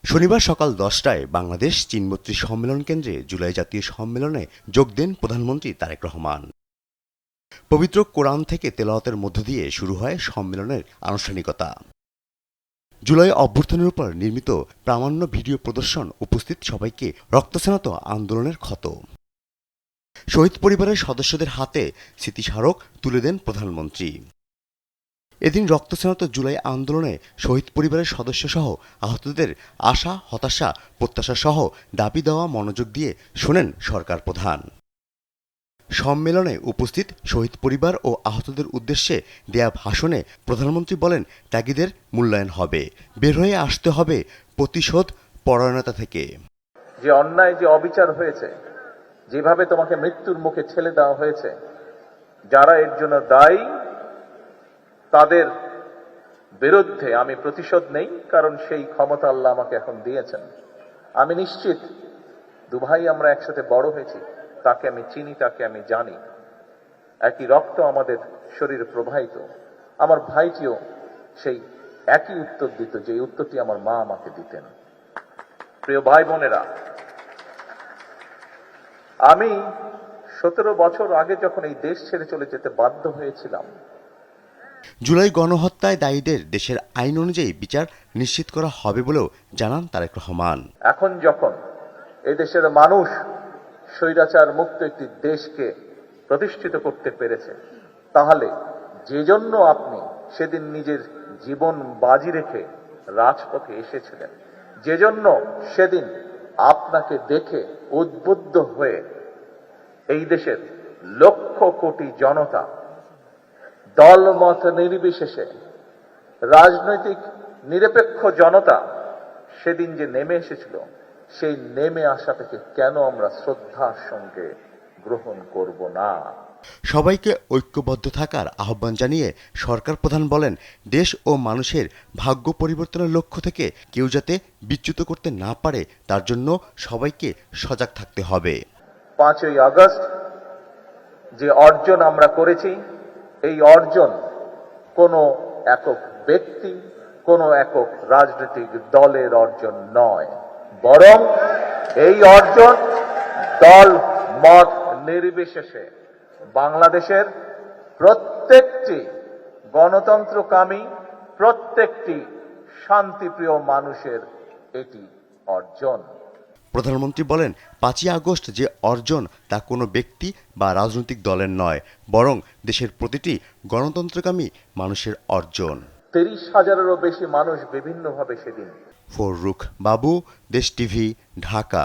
শনিবার সকাল 10টায় বাংলাদেশ চীন-মৈত্রী সম্মেলন কেন্দ্রে জুলাই জাতীয় সম্মেলনে যোগ দেন প্রধানমন্ত্রী তারেক রহমান। পবিত্র কোরআন থেকে তেলাওয়াতের মধ্য দিয়ে শুরু হয় সম্মেলনের আনুষ্ঠানিকতা। জুলাই অভ্যুত্থানের উপর নির্মিত প্রামাণ্য ভিডিও প্রদর্শন উপস্থিত সবাইকে রক্তস্নাত আন্দোলনের ক্ষত। শহীদ পরিবারের সদস্যদের হাতে স্মৃতিস্মারক তুলে দেন প্রধানমন্ত্রী। এদিন রক্তস্নাত জুলাই আন্দোলনে শহীদ পরিবারের সদস্যসহ আহতদের আশা, হতাশা, প্রত্যাশা সহ দাবি দেওয়া মনোযোগ দিয়ে শোনেন সরকার প্রধান। সম্মেলনে উপস্থিত শহীদ পরিবার ও আহতদের উদ্দেশ্যে দেয়া ভাষণে প্রধানমন্ত্রী বলেন, ত্যাগীদের মূল্যায়ন হবে, বের হয়ে আসতে হবে প্রতিশোধ পরায়ণতা থেকে। যে অন্যায়, যে অবিচার হয়েছে, যেভাবে তোমাকে মৃত্যুর মুখে ঠেলে দেওয়া হয়েছে, যারা এর জন্য দায়ী তাদের বিরুদ্ধে আমি প্রতিশোধ নেই, কারণ সেই ক্ষমতা আল্লাহ আমাকে এখন দিয়েছেন। আমি নিশ্চিত দুভাই আমরা একসাথে বড় হয়েছি, তাকে আমি চিনি, তাকে আমি জানি, একই রক্ত আমাদের শরীরে প্রবাহিত। আমার ভাইটিও সেই একই উত্তর দিত, যে উত্তরটি আমার মা আমাকে দিতেন। প্রিয় ভাই বোনেরা, আমি 17 বছর আগে যখন এই দেশ ছেড়ে চলে যেতে বাধ্য হয়েছিলাম, জুলাই গণহত্যায় দায়ীদের দেশের আইন অনুযায়ী বিচার নিশ্চিত করা হবে বলেও জানান তারেক রহমান। এখন যখন এই দেশের মানুষ স্বৈরাচার মুক্ত একটি দেশকে প্রতিষ্ঠিত করতে পেরেছে, তাহলে যে জন্য আপনি সেদিন নিজের জীবন বাজি রেখে রাজপথে এসেছিলেন, যে জন্য সেদিন আপনাকে দেখে উদ্বুদ্ধ হয়ে এই দেশের লক্ষ কোটি জনতা দলমত নির্বিশেষে রাজনৈতিক নিরপেক্ষ জনতা সেদিন যে নেমে এসেছিল, সেই নেমে আসাটাকে কেন আমরা শ্রদ্ধার সঙ্গে গ্রহণ করব না? সবাইকে ঐক্যবদ্ধ থাকার আহ্বান জানিয়ে সরকার প্রধান বলেন, দেশ ও মানুষের ভাগ্য পরিবর্তনের লক্ষ্য থেকে কেউ যাতে বিচ্যুত করতে না পারে তার জন্য সবাইকে সজাগ থাকতে হবে। 5ই আগস্ট যে অর্জন আমরা করেছি, এই অর্জন কোনো একক ব্যক্তি, কোনো একক রাজনৈতিক দলের অর্জন নয়, বরং এই অর্জন দল মত নির্বিশেষে বাংলাদেশের প্রত্যেকটি গণতন্ত্রকামী, প্রত্যেকটি শান্তিপ্রিয় মানুষের এটি অর্জন। প্রধানমন্ত্রী বলেন, 5ই আগস্ট যে অর্জন তা কোনো ব্যক্তি বা রাজনৈতিক দলের নয়, বরং দেশের প্রতিটি গণতন্ত্রকামী মানুষের অর্জন। 30,000-এরও বেশি মানুষ বিভিন্নভাবে সেদিন। ফররুখ বাবু, দেশ টিভি, ঢাকা।